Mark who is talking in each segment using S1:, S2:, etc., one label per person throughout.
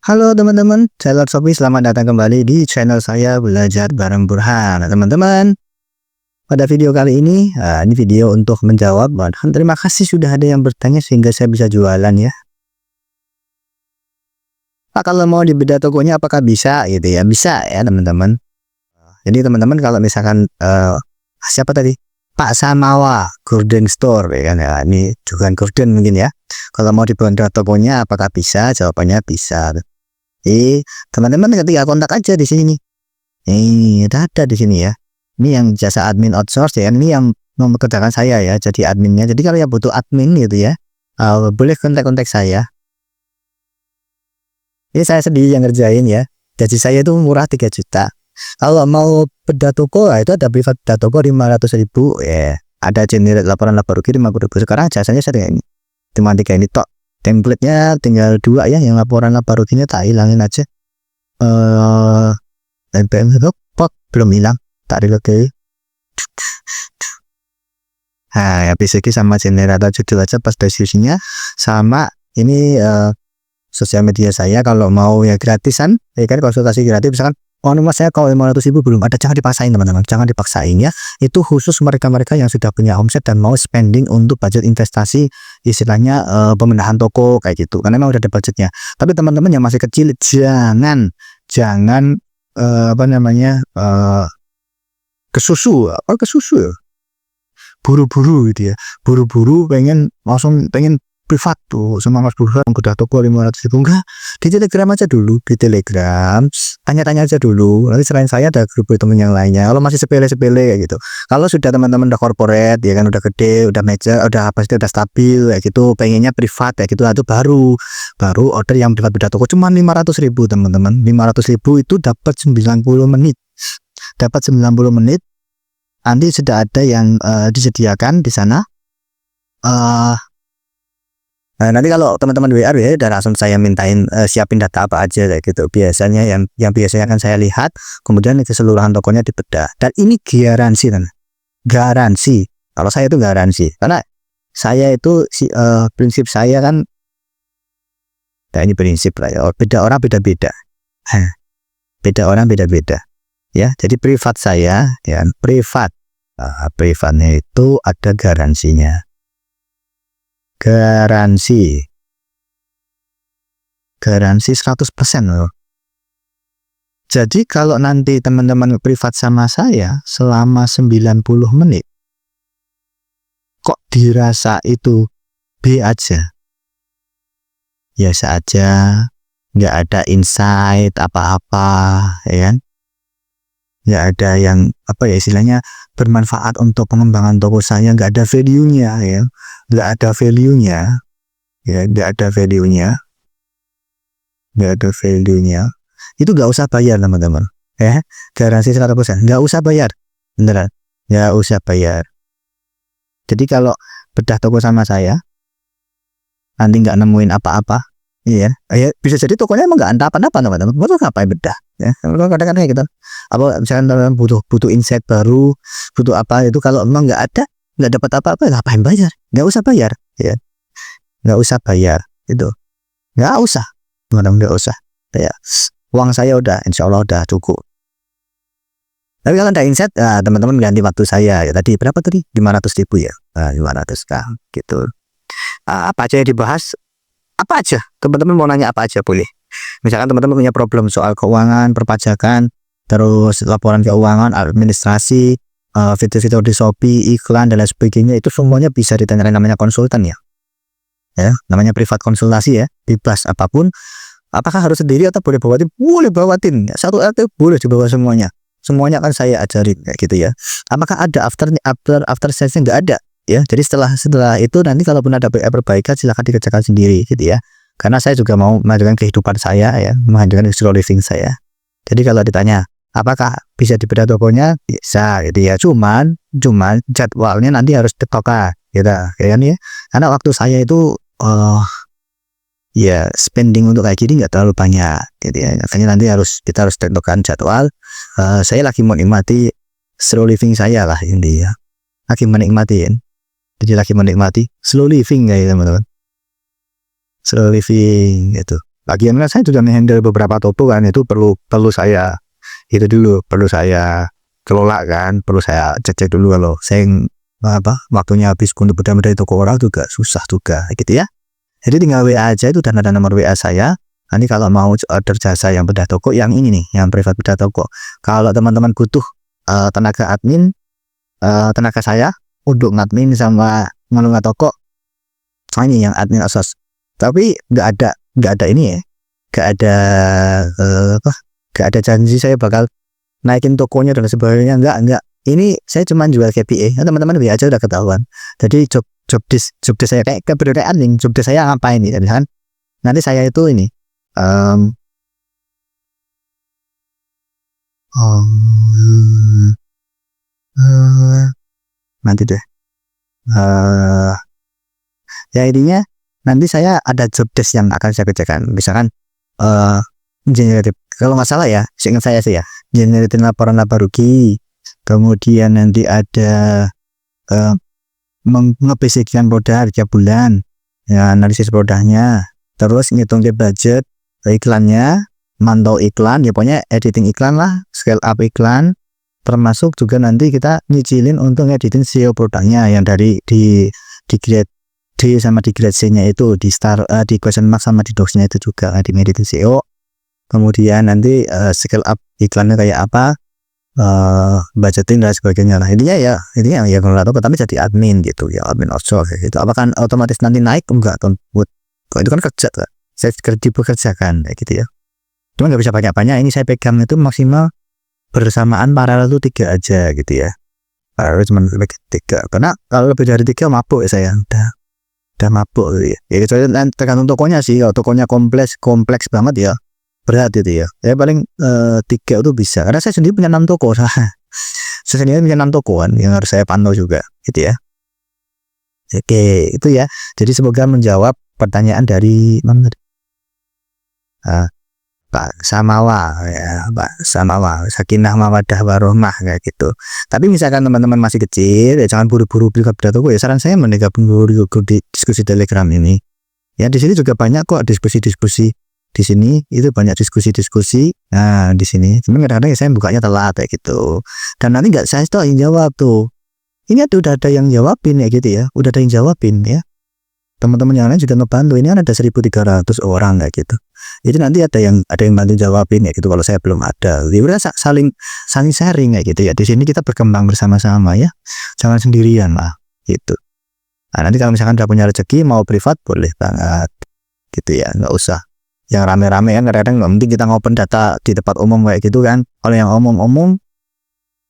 S1: Halo teman-teman, saya Lord Sofi, selamat datang kembali di channel saya Belajar Bareng Burhan. Nah, teman-teman, pada video kali ini, ini video untuk menjawab. Terima kasih sudah ada yang bertanya sehingga saya bisa jualan ya. Kalau mau di beda tokonya apakah bisa gitu ya? Bisa ya teman-teman. Jadi teman-teman kalau misalkan siapa tadi? Pak Samawa Gordon Store ya kan ya. Ini juga Gordon mungkin ya. Kalau mau di beda tokonya apakah bisa? Jawabannya bisa. Teman-teman ketika kontak aja di sini. Ada di sini ya. Ini yang jasa admin outsource ya. Ini yang mempekerjakan saya ya. Jadi adminnya. Jadi kalau yang butuh admin gitu ya, boleh kontak-kontak saya. Ini saya sendiri yang ngerjain ya. Gaji saya itu murah 3 juta. Kalau mau beda toko itu ada privat beda toko 500.000 ya. Ada generate laporan laba rugi 50.000. Sekarang jasanya saya ini. Cuma 3 ini tok. Template-nya tinggal 2 ya, yang laporan laba ruginya tak hilangin aja. NPM belum hilang, tak reload. Nah, ya basic sama generator judul aja pas deskripsinya, sama ini sosial media saya. Kalau mau ya gratisan, ya kan konsultasi gratis misalkan. Oh mas, saya kalau 500.000 belum ada, jangan dipaksain teman-teman, jangan dipaksain ya. Itu khusus mereka-mereka yang sudah punya omset dan mau spending untuk budget investasi, istilahnya pemenahan toko kayak gitu, karena memang udah ada budgetnya. Tapi teman-teman yang masih kecil jangan kesusu ya, buru-buru gitu ya, buru-buru pengen privat tuh sama Mas Burhan udah toko 500.000. Enggak, di Telegram aja dulu, di Telegram tanya-tanya aja dulu, nanti selain saya ada grup temen yang lainnya. Kalau masih sepele-sepele kayak gitu, kalau sudah teman-teman udah corporate ya kan, udah gede, udah major, udah pasti udah stabil kayak gitu, pengennya privat ya gitu, itu baru order yang privat beda toko cuma 500.000 teman-teman. 500.000 itu dapat 90 menit, nanti sudah ada yang disediakan di sana. Nah, nanti kalau teman-teman WR ya udah langsung saya mintain siapin data apa aja kayak gitu. Biasanya yang biasanya akan saya lihat, kemudian keseluruhan tokonya dibedah. Dan ini garansi kan. Garansi. Kalau saya itu garansi. Karena saya itu prinsip saya kan, nah ini prinsip lah ya. Beda orang beda-beda. Beda orang beda-beda. Ya, jadi privat saya ya, privatnya itu ada garansinya. Garansi 100% loh. Jadi kalau nanti teman-teman privat sama saya selama 90 menit kok dirasa itu B aja, biasa aja, nggak ada insight apa-apa ya kan, nggak ada yang apa ya istilahnya bermanfaat untuk pengembangan toko saya, nggak ada value-nya ya, nggak ada value-nya, itu nggak usah bayar teman-teman ya. Garansi 100%, nggak usah bayar, beneran nggak usah bayar. Jadi kalau bedah toko sama saya nanti nggak nemuin apa-apa, iya ya, bisa jadi tokonya emang nggak ada apa-apa teman-teman, betul ngapain bedah ya. Kadang-kadang kayak gitu, apa misalkan teman butuh insight baru, butuh apa itu, kalau emang nggak ada, nggak dapat apa-apa, ngapain bayar? Nggak usah bayar ya, nggak usah bayar itu, nggak usah teman-teman, nggak usah ya. Uang saya udah insya Allah udah cukup. Tapi kalau ada insight, teman-teman ganti waktu saya ya. Tadi berapa tadi? 500.000 ya, 500k gitu. Apa aja yang dibahas, apa aja teman-teman mau nanya apa aja boleh. Misalkan teman-teman punya problem soal keuangan, perpajakan, terus laporan keuangan, administrasi, fitur-fitur di Shopee, iklan dan lain sebagainya, itu semuanya bisa ditanyakan, namanya konsultan ya. Ya, namanya privat konsultasi ya, bebas apapun. Apakah harus sendiri atau boleh bawa tim? Boleh bawa tim. Satu RT boleh dibawa semuanya. Semuanya akan saya ajarin kayak gitu ya. Apakah ada after sales-nya? Nggak ada ya. Jadi setelah itu nanti kalaupun ada perbaikan silahkan dikerjakan sendiri gitu ya. Karena saya juga mau memajukan kehidupan saya ya, memajukan slow living saya. Jadi kalau ditanya apakah bisa dibedah tokonya, bisa gitu ya. Cuman jadwalnya nanti harus detokan gitu kan ya. Karena waktu saya itu ya spending untuk kayak gini nggak terlalu banyak gitu ya. Makanya nanti kita harus tentukan jadwal. Saya lagi mau nikmati slow living saya lah ini ya, lagi menikmatin. Jadi lagi menikmati slow living kayak teman-teman, slow living gitu. bagian saya juga menghandle beberapa toko kan, itu perlu saya itu dulu, perlu saya kelola kan, perlu saya cek dulu. Kalau saya waktunya habis untuk beda-beda toko orang juga susah juga gitu ya. Jadi tinggal WA aja, itu dan ada nomor WA saya. Nanti kalau mau order jasa yang bedah toko yang ini nih, yang privat bedah toko. Kalau teman-teman butuh tenaga admin, tenaga saya untuk ngadmin sama ngelola toko, ini yang admin asos. Tapi nggak ada ini ya, nggak ada janji saya bakal naikin tokonya dan sebagainya. Nggak. Ini saya cuma jual KPI. Teman-teman WA aja udah ketahuan. Jadi job desk saya kayak admin, job desk saya ngapain nih? Misalkan nanti saya itu ini nanti deh ya intinya nanti saya ada job desk yang akan saya kerjakan. Misalkan generatif, kalau nggak salah ya, seingat saya sih ya, generatif laporan laba rugi, kemudian nanti ada mengebisikkan produk tiap bulan ya, analisis produknya, terus ngitung budget iklannya, mantau iklan ya, pokoknya editing iklan lah, scale up iklan, termasuk juga nanti kita nyicilin untuk ngeditin SEO produknya yang dari di grade D sama di grade C nya itu, di star di question mark sama di docs nya itu juga di ngeditin SEO. Kemudian nanti scale up iklannya kayak apa, budgeting dan sebagainya. Nah intinya ya kalau tahu tapi jadi admin gitu ya, admin offshore kayak gitu. Apakah otomatis nanti naik? Enggak, kok itu kan kerja kan, saya dipekerjakan kayak gitu ya. Cuma nggak bisa banyak-banyak, ini saya pegang itu maksimal bersamaan paralel itu 3 aja gitu ya, paralel cuma lebih 3, karena kalau lebih dari 3 mabuk ya saya, udah mabuk gitu ya. Ya tergantung tokonya sih, kalau tokonya kompleks banget ya berat gitu ya. Ya paling 3 itu bisa, karena saya sendiri punya 6 toko. Saya sendiri punya 6 toko kan yang harus saya pantau juga gitu ya. Oke itu ya, jadi semoga menjawab pertanyaan dari Pak Samawa ya, Pak Samawa, sakinah mawadah warohmah kayak gitu. Tapi misalkan teman-teman masih kecil ya, jangan buru-buru beli bedah toko ya. Saran saya mending buru-buru di diskusi Telegram ini ya. Di sini juga banyak kok diskusi-diskusi, di sini itu banyak diskusi-diskusi. Nah di sini cuman kadang-kadang ya saya bukanya telat kayak gitu, dan nanti nggak saya tahu yang jawab tuh. Ini udah ada yang jawabin ya gitu ya, udah ada yang jawabin ya. Teman-teman yang lain juga ngebantu, ini kan ada 1.300 orang kayak gitu. Jadi nanti ada yang bantu jawabin ya gitu kalau saya belum ada. Ya udah saling sharing kayak gitu ya. Di sini kita berkembang bersama-sama ya. Jangan sendirian lah gitu. Nah, nanti kalau misalkan udah punya rezeki mau privat boleh banget gitu ya, nggak usah yang rame-rame kan. Kadang-kadang nggak penting kita ngopen data di tempat umum kayak gitu kan. Kalau yang umum-umum,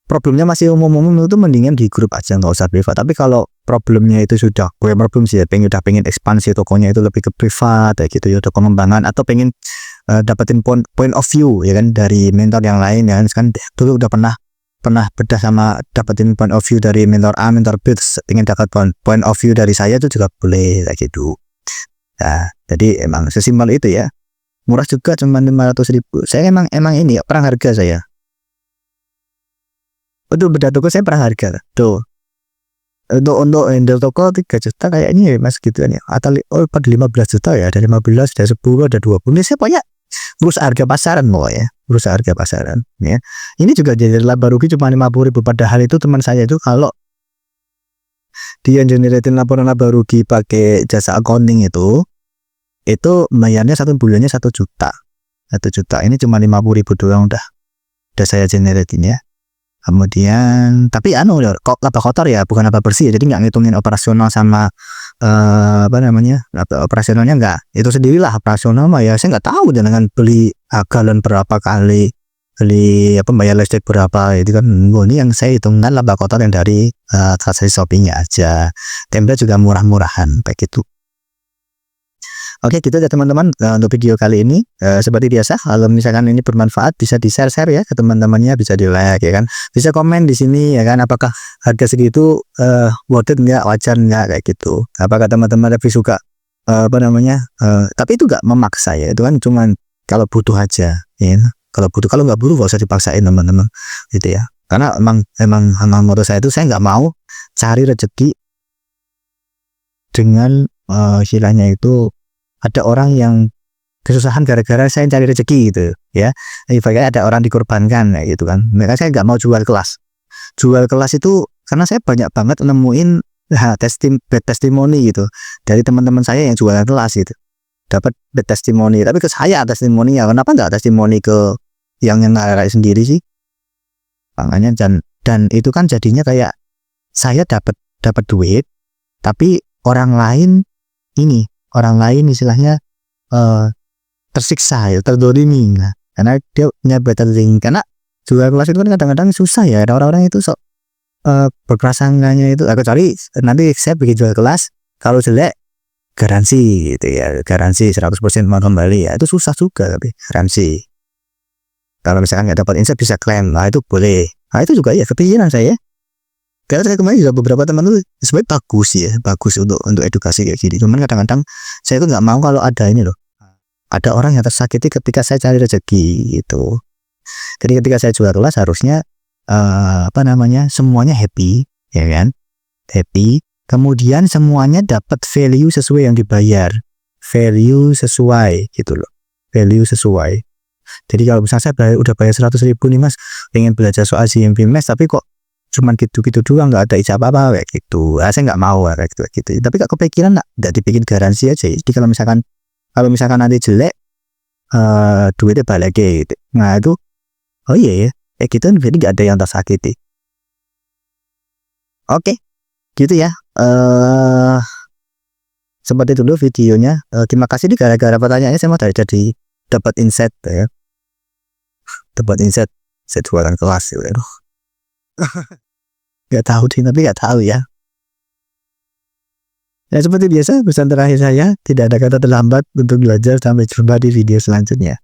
S1: problemnya masih umum-umum itu mendingan di grup aja, nggak usah privat. Tapi kalau problemnya itu sudah problem sih ya, pengen ekspansi tokonya itu lebih ke privat kayak gitu ya, udah pengembangan atau pengen dapetin point of view ya kan dari mentor yang lain ya kan. Dulu udah pernah bedah sama dapetin point of view dari mentor A, mentor B, pengen dapat point of view dari saya itu juga boleh kayak gitu. Nah, jadi emang sesimpel itu ya. Murah juga, cuma 500.000. Saya emang ini ya, perang harga saya. Untuk bedah toko saya perang harga tuh. Untuk handle toko 3 juta kayaknya ya mas gitu kan ya, atau pada 15 juta ya, ada 15, ada 10, ada 20. Ini saya pokoknya berusaha harga pasaran loh ya, berusaha harga pasaran ya. Ini juga jadi laba rugi cuma 50.000, padahal itu teman saya itu kalau dia generatin laporan laba rugi pakai jasa accounting itu bayarnya 1 bulannya 1 juta. 1 juta ini cuma 50.000 doang udah saya generatin ya. Kemudian tapi kok laba kotor ya, bukan laba bersih ya. Jadi nggak ngitungin operasional sama operasionalnya nggak, itu sendirilah operasional mah ya. Saya nggak tahu dengan beli galon berapa kali, beli bayar listrik berapa itu kan. Ini yang saya hitungkan laba kotor yang dari transaksi shoppingnya aja. Tempe juga murah-murahan kayak gitu. Oke gitu ya teman-teman, untuk video kali ini seperti biasa, kalau misalkan ini bermanfaat bisa di share ya ke teman-temannya, bisa di like ya kan, bisa komen di sini ya kan, apakah harga segitu worth it nggak, wajar nggak kayak gitu, apakah teman-teman lebih suka tapi itu nggak memaksa ya, itu kan cuman kalau butuh aja ya. Kalau nggak butuh nggak usah dipaksain teman-teman gitu ya, karena emang menurut saya itu, saya nggak mau cari rezeki dengan istilahnya itu ada orang yang kesusahan gara-gara saya cari rezeki gitu ya. Ibaratnya ada orang dikorbankan kayak gitu kan. Mereka saya nggak mau jual kelas. Jual kelas itu karena saya banyak banget nemuin bad testimoni gitu dari teman-teman saya yang jualan kelas gitu. Dapat bad testimoni, tapi ke saya testimoni ya. Kenapa nggak testimoni ke yang ngarang sendiri sih? Makanya dan itu kan jadinya kayak saya dapat duit, tapi orang lain istilahnya tersiksa ya, terdolimi. Nah, karena dia punya battling, karena jual kelas itu kan kadang-kadang susah ya, ada orang-orang itu sok berprasangkanya itu, kecuali nanti saya bikin jual kelas kalau jelek garansi gitu ya, garansi 100% mau kembali ya, itu susah juga, tapi garansi kalau misalkan nggak dapat insight bisa klaim, nah itu boleh. Nah itu juga ya kepikiran saya, karena saya kemarin juga beberapa teman tuh sebenarnya bagus untuk edukasi kayak gini, cuman kadang-kadang saya tuh nggak mau kalau ada ini loh, ada orang yang tersakiti ketika saya cari rezeki gitu. Jadi ketika saya jual kelas harusnya semuanya happy ya kan, happy, kemudian semuanya dapat value sesuai yang dibayar, value sesuai gitu loh, value sesuai. Jadi kalau misalnya saya udah bayar 100.000 nih mas, pengen belajar soal CMP Mas, tapi kok cuman gitu-gitu doang, nggak ada ijab apa kayak gitu, saya nggak mau kayak gitu. Tapi kok kepikiran nggak dibikin garansi aja. Jadi kalau misalkan nanti jelek, duitnya balik gitu. Nah itu, oh iya ya, kayak gitu, jadi nggak ada yang tersakiti. Oke, gitu ya. Seperti dulu videonya. Terima kasih nih, gara-gara pertanyaannya saya mau jadi dapat insight ya. Dapat insight, saya jualan kelas ya. Nggak tahu sih, tapi nggak tahu ya. Ya seperti biasa, pesan terakhir saya, tidak ada kata terlambat untuk belajar. Sampai jumpa di video selanjutnya.